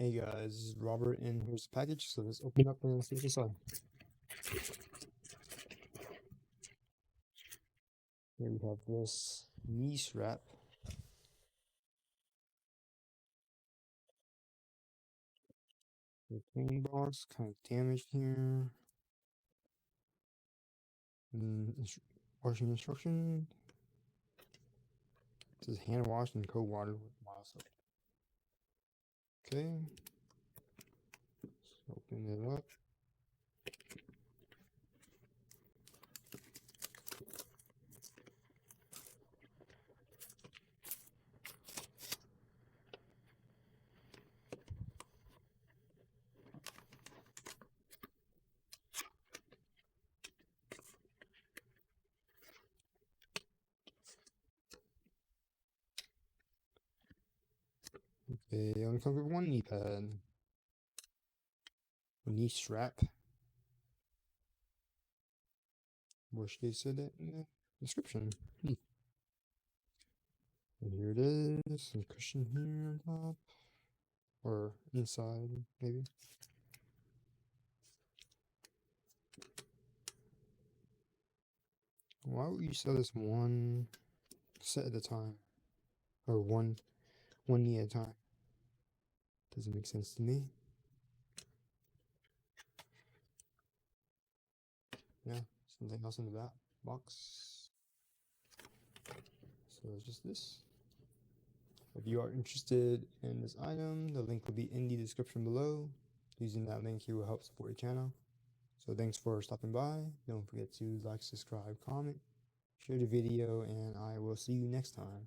Hey guys, this is Robert, and here's the package. So let's open up and see what's inside. Here we have this knee strap. The cleaning box, kind of damaged here. And washing instruction. This is hand washed in cold water with mild soap. Okay. Let's open it up. Okay, only comes with one knee pad. Knee strap. Wish they said that in the description. And here it is. Some cushion here on top. Or inside, maybe. Why would you sell this one set at a time? Or one knee at a time? Doesn't make sense to me. Yeah, something else in the back box. So it's just this. If you are interested in this item, the link will be in the description below. Using that link, you will help support your channel. So thanks for stopping by. Don't forget to like, subscribe, comment, share the video, and I will see you next time.